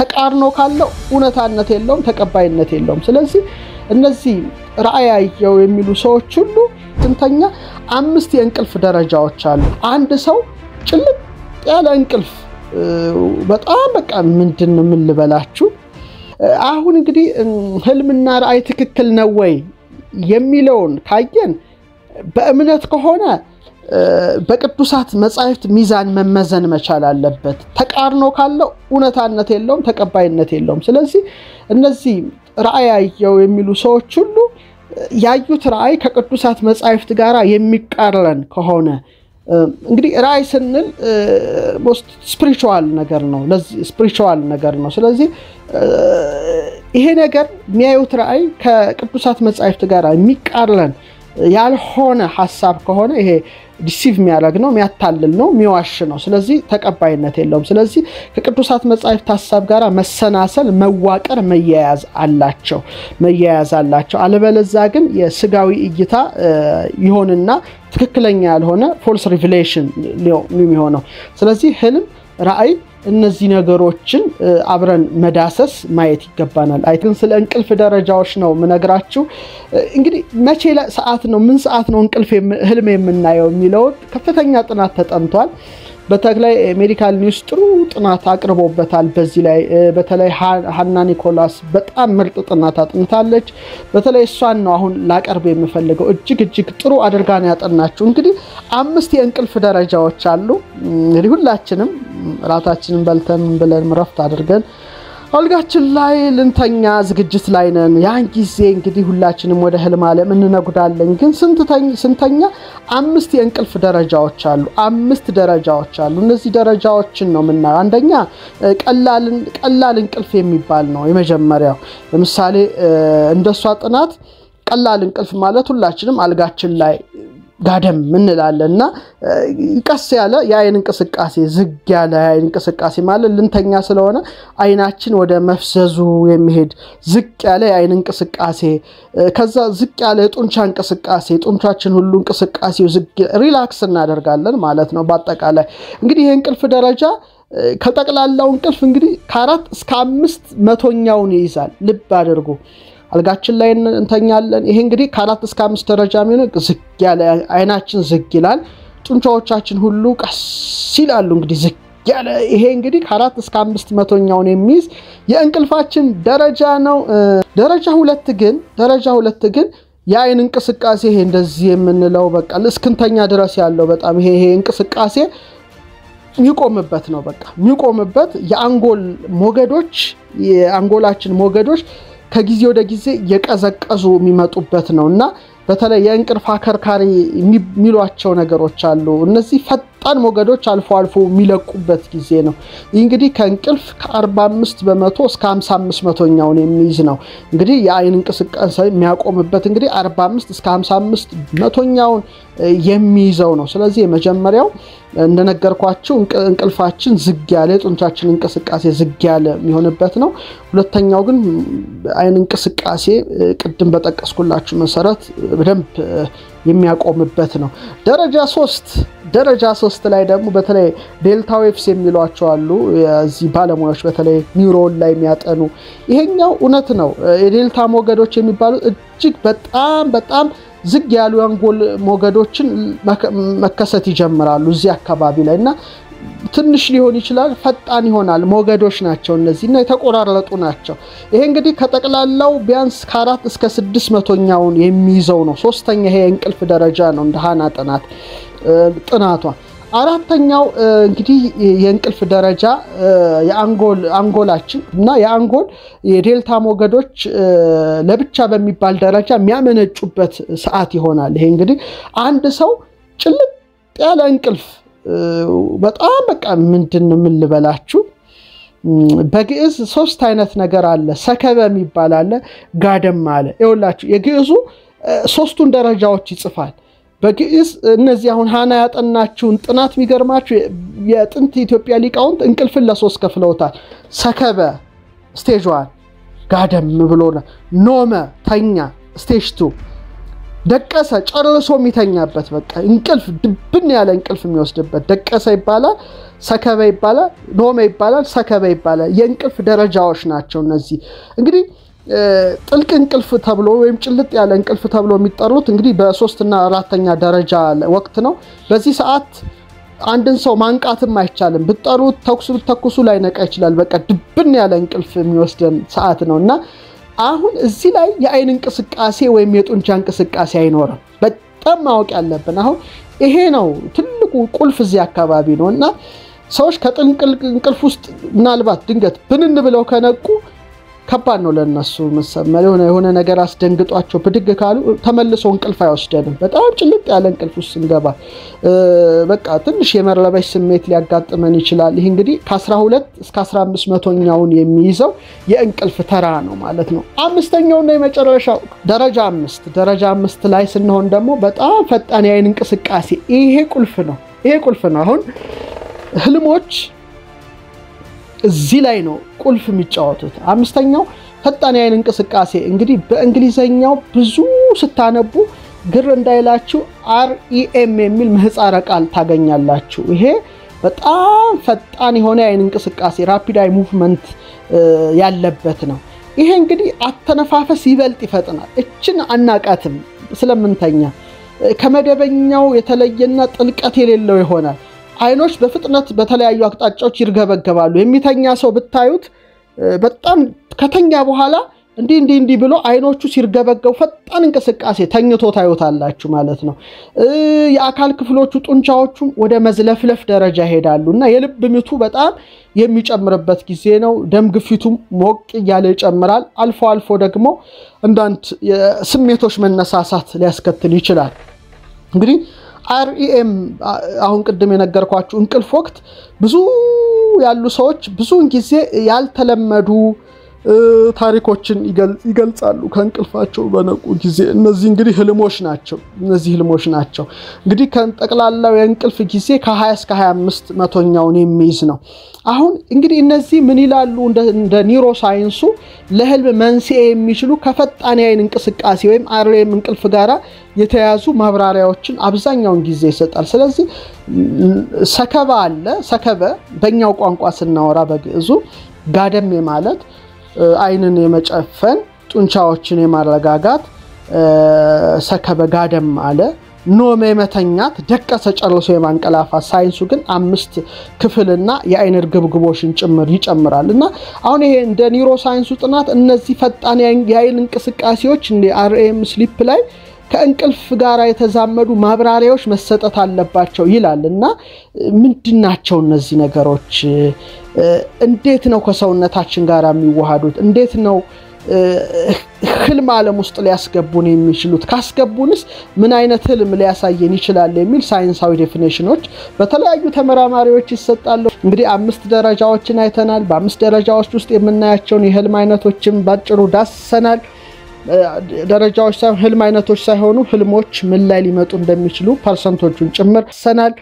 ተቃርኖ ካለው እውነታነት የለውም ተቀባይነት የለውም ስለዚህ እነዚህ ራእያየው የሚሉ ሰዎች ሁሉ እንተኛ 5 የእንቅልፍ ደረጃዎች አሉ አንድ ሰው ጭልጥ ያለ እንቅልፍ በጣም በቃ ምንድነው ምን ልበላችሁ አሁን እንግዲህ ህልምና ራእይ ትክክል ነው ወይ የሚለውን ካየን በእምነት ከሆነ በቅዱሳት መጻሕፍት ሚዛን መመዘን መቻል አለበት ተቃርኖ ካለው እውነታነት የለውም ተቀባይነት የለውም ስለዚህ እነዚህ ራእያየው የሚሉ ሰዎች ሁሉ ያዩት ራእይ ከቅዱሳት መጻሕፍት ጋር የሚቃረን ከሆነ እንግዲህ ራእይ ስንል most spiritual ነገር ነው ለዚህ spiritual ነገር ነው ስለዚህ ይሄ ነገር የሚያዩት ራእይ ከቅዱሳት መጻሕፍት ጋር የሚቃረን ያልሆነ ሐሳብ ከሆነ ይሄ ዲሲቭ የሚያደርግ ነው የሚያታልል ነው የሚዋሽ ነው ስለዚህ ተቀባይነት የለውም ስለዚህ ከቅዱሳት መጻሕፍት ሐሳብ ጋር መሰናሰል መዋቀር መያያዝ አላቸው አለበለዚያ ግን የስጋዊ እይታ ይሆንና ትክክለኛ ያልሆነ false revelation ነው የሚሆነው ስለዚህ ህልም ራእይ እነዚህ ነገሮችን አብረን መዳሰስ ማየት ይገባናል አይተን ስለ እንቅልፍ ደረጃዎች ነው ምነግራችሁ እንግዲህ መቼ ሰዓት ነው ምን ሰዓት ነው እንቅልፍ ህልም የምናየው የሚለው ከፍተኛ ጥናት ተጠንቷል በተግላይ ሜዲካል ኒውስ ጥሩ ጥናት አቅርቦበታል በዚህ ላይ በተለይ ሃና ኒኮላስ በጣም ምርጥ ጥናት አጥንታለች በተለይ እሷን ነው አሁን ላቀርብ የምፈልገው እጅግ ጥሩ አድርጋ ነው ያጠናችው እንግዲህ 5 የእንቅልፍ ደረጃዎች አሉ እንግዲህ ሁላችንም ራታችንን በልተን ብለን ምረፍት አድርገን አልጋችን ላይ ልንተኛ ዝግጅት ላይ ነን ያን ጊዜ እንግዲህ ሁላችንም ወደ ህልም ዓለም እንነጉዳለን ግን ስንተኛ 5 የእንቅልፍ ደረጃዎች አሉ 5 ደረጃዎች አሉ እነዚህ ደረጃዎችን ነው ምናየው አንደኛ ቀላል እንቅልፍ የሚባል ነው የመጀመሪያው ለምሳሌ እንደሷ ጥናት ቀላል እንቅልፍ ማለት ሁላችንም አልጋችን ላይ ጋደም እንላለንና ቀስ ያለ የአይን እንቅስቃሴ ዝግ ያለ የአይን እንቅስቃሴ ማለት ልንተኛ ስለሆነ አይናችን ወደ መፍዘዙ የሚሄድ ዝቅ ያለ የአይን እንቅስቃሴ ከዛ ዝቅ ያለ የጡንቻ እንቅስቃሴ ጡንቻችን ሁሉ እንቅስቃሴው ዝግ ሪላክስ እናደርጋለን ማለት ነው በአጠቃላይ እንግዲህ ይሄ እንቅልፍ ደረጃ ከጠቅላላው እንቅልፍ እንግዲህ ከ4 እስከ 5 መቶኛውን ይይዛል ልብ አድርጉ አልጋችን ላይ እንተኛለን ይሄ እንግዲህ ከ4 እስከ 5 ደረጃ የሚሆነው ዝግ ያለ አይናችን ዝግ ይላል ጡንቻዎቻችን ሁሉ ቀስ ይላሉ እንግዲህ ዝግ ያለ ይሄ እንግዲህ ከ4 እስከ 5 መቶኛውን የሚይዝ የእንቅልፋችን ደረጃ ነው ደረጃ 2 ግን የአይን እንቅስቃሴ ይሄ እንደዚህ የምንለው በቃ ለስክንተኛ ድረስ ያለው በጣም ይሄ እንቅስቃሴ የሚቆምበት ነው በቃ የሚቆምበት የአንጎል ሞገዶች የአንጎላችን ሞገዶች ከጊዜ ወደ ጊዜ የቀዘቀዙ የሚመጡበት ነውና በተለይ የእንቅልፍ አከርካሪ የሚሏቸው ነገሮች አሉ እነዚህ ፈጣን ሞገዶች አልፎ የሚለቁበት ጊዜ ነው እንግዲህ ከእንቅልፍ ከ45% እስከ 55% የሚይዝ ነው እንግዲህ የአይን እንቅስቃሴ የሚያቆምበት እንግዲህ 45 እስከ 55% የሚይዘው ነው ስለዚህ የመጀመሪያው እንደነገርኳችሁ እንቅልፋችን ዝግ ያለ ጡንቻችን እንቅስቃሴ ዝግ ያለ የሚሆንበት ነው ሁለተኛው ግን አይን እንቅስቃሴ ቅድም በጠቀስኩላችሁ መሰረት በደንብ የሚያቆምበት ነው ደረጃ 3 ላይ ደግሞ በተለይ ዴልታ ዌቭስ የሚሏቸው አሉ የዚህ ባለሙያዎች በተለይ ኒውሮን ላይ የሚያጠኑ ይሄኛው እውነት ነው የዴልታ ሞገዶች የሚባሉት እጅግ በጣም ዝግ ያሉ አንጎል ሞገዶችን መከሰት ይጀምራሉ እዚህ አካባቢ ላይና ትንሽ ሊሆን ይችላል ፈጣን ይሆናል ሞገዶች ናቸው እነዚህና የተቆራረጡ ናቸው ይሄ እንግዲህ ከጠቅላላው ቢያንስ ከ4 እስከ 6 መቶኛውን የሚይዘው ነው ሶስተኛ ይሄ እንቅልፍ ደረጃ ነው እንደ ሃና ጥናቷ አራተኛው እንግዲህ የእንቅልፍ ደረጃ የአንጎላችን እና የአንጎል የዴልታ ሞገዶች ለብቻ በሚባል ደረጃ የሚያመነጩበት ሰዓት ይሆናል ይሄ እንግዲህ አንድ ሰው ጭልጥ ያለ እንቅልፍ በጣም በቃ ምንድነው ምን ልበላችሁ በግዕዝ 3 አይነት ነገር አለ ሰከበ የሚባል አለ ጋደም አለ ይኸውላችሁ የግዕዙ 3ቱን ደረጃዎች ይጽፋል በግዕዝ እነዚህ አሁን ሃና ያጠናችሁን ጥናት የሚገርማችሁ የጥንት ኢትዮጵያ ሊቃውንት እንቅልፍን ለ3 ከፍለውታል ሰከበ ስቴጅ 1 ጋደም ብሎና ኖመ ተኛ ስቴጅ 2 ደቀሰ ጨርሶ የሚተኛበት በቃ እንቅልፍ ድብን ያለ እንቅልፍ የሚወስድበት ደቀሰ ይባላል ሰከበ ይባላል ኖመ ይባላል ሰከበ ይባላል የእንቅልፍ ደረጃዎች ናቸው እነዚህ እንግዲህ ጥልቅ እንቅልፍ ተብሎ ወይም ጭልጥ ያለ እንቅልፍ ተብሎ የሚጠሩት እንግዲህ በ3 እና 4ኛ ደረጃ ወቅት ነው በዚህ ሰዓት አንድን ሰው ማንቃትም አይቻልም ብትጠሩት ተኩስ ብትተኩሱ ላይ ነቃ ይችላል በቃ ድብን ያለ እንቅልፍ የሚወስደን ሰዓት ነውና አሁን እዚህ ላይ የአይን እንቅስቃሴ ወይም የጡንቻ እንቅስቃሴ አይኖርም በጣም ማወቅ ያለብን አሁን ይሄ ነው ትልቁ ቁልፍ እዚህ አካባቢ ነውና ሰዎች ከጥልቅ እንቅልፍ ውስጥ ምናልባት ድንገት ብንን ብለው ከነቁ ከባድ ነው ለነሱ መሰመር የሆነ ነገር አስደንግጧቸው ብድግ ካሉ ተመልሶ እንቅልፍ አይወስደንም በጣም ጭልጥ ያለ እንቅልፍ ውስጥ እንገባ በቃ ትንሽ የመረበሽ ስሜት ሊያጋጥመን ይችላል ይሄ እንግዲህ ከ12 እስከ 15 መቶኛውን የሚይዘው የእንቅልፍ ተራ ነው ማለት ነው አምስተኛው ነው የመጨረሻው ደረጃ 5 ላይ ስንሆን ደግሞ በጣም ፈጣን የአይን እንቅስቃሴ ይሄ ቁልፍ ነው አሁን ህልሞች እዚህ ላይ ነው ቁልፍ የሚጫወቱት አምስተኛው ፈጣን የአይን እንቅስቃሴ እንግዲህ በእንግሊዘኛው ብዙ ስታነቡ ግር እንዳይላችሁ REM የሚል ምህጻረ ቃል ታገኛላችሁ ይሄ በጣም ፈጣን የሆነ የአይን እንቅስቃሴ ራፒድ አይ ሙቭመንት ያለበት ነው ይሄ እንግዲህ አተነፋፈስ ይበልጥ ይፈጥናል እችን አናቃትም ስለምንተኛ ከመደበኛው የተለየና ጥልቀት የሌለው ይሆናል አይኖች በፍጥነት በተለያዩ አቅጣጫዎች ይርገበገባሉ የሚተኛ ሰው ብታዩት በጣም ከተኛ በኋላ እንዲህ ብሎ አይኖቹ ሲርገበገቡ ፈጣን እንቅስቃሴ ተኝቶ ታዩታላችሁ ማለት ነው የአካል ክፍሎቹ ጡንቻዎቹ ወደ መዝለፍለፍ ደረጃ ይሄዳሉና የልብ ምቱ በጣም የሚጨምርበት ጊዜ ነው ደም ግፊቱ ሞቅ ያለ ይጨምራል አልፎ ደግሞ እንዳንት የስሜቶች መነሳሳት ሊያስከትል ይችላል እንግዲህ REM አሁን ቅድም የነገርኳችሁ እንቅልፍ ወቅት ብዙ ያሉ ሰዎች ብዙን ጊዜ ያልተለመዱ ታሪኮችን ይገልጻሉ ከእንቅልፋቸው በነቁ ጊዜ እነዚህ እንግዲህ ህልሞች ናቸው እንግዲህ ከጠቅላላው የእንቅልፍ ጊዜ ከ20 እስከ 25 መቶኛውን የሚይዝ ነው አሁን እንግዲህ እነዚህ ምን ይላሉ እንደ ኒውሮ ሳይንሱ ለህልም መንስኤ የሚችሉ ከፈጣን የአይን እንቅስቃሴ ወይም REM እንቅልፍ ጋራ የተያዙ ማብራሪያዎችን አብዛኛውን ጊዜ ይሰጣል ስለዚህ ሰከበ በእኛው ቋንቋ ስናወራ በግዕዙ ጋደም ማለት አይንን የመጨፈን ጡንቻዎችን የማረጋጋት ሰከበ ጋደም አለ ኖመ መተኛት ደቀሰ ጨርሶ የማንቀላፋት ሳይንሱ ግን 5 ክፍልና የአይን እርግብግቦችን ጭምር ይጨምራልና አሁን ይሄ እንደ ኒውሮ ሳይንሱ ጥናት እነዚህ ፈጣን የአይን እንቅስቃሴዎች እንደ REM ስሊፕ ላይ ከእንቅልፍ ጋራ የተዛመዱ ማብራሪያዎች መሰጠት አለባቸው ይላልና ምንድናቸው እነዚህ ነገሮች እንዴት ነው ከሰውነታችን ጋራ የሚዋሃዱት እንዴት ነው ህልም ዓለም ውስጥ ሊያስገቡን የሚችሉት ካስገቡንስ ምን አይነት ህልም ሊያሳየን ይችላል የሚል ሳይንሳዊ ዴፊኒሽኖች በተለያዩ ተመራማሪዎች ይሰጣሉ እንግዲህ 5 ደረጃዎችን አይተናል በ5 ደረጃዎች ውስጥ የምናያቸውን የህልም አይነቶችን ባጭሩ ዳሰናል ደረጃዎች ሳይሆን ህልም አይነቶች ሳይሆኑ ህልሞች ምን ላይ ሊመጡ እንደሚችሉ ፐርሰንቶቹን ጭምር ሰናል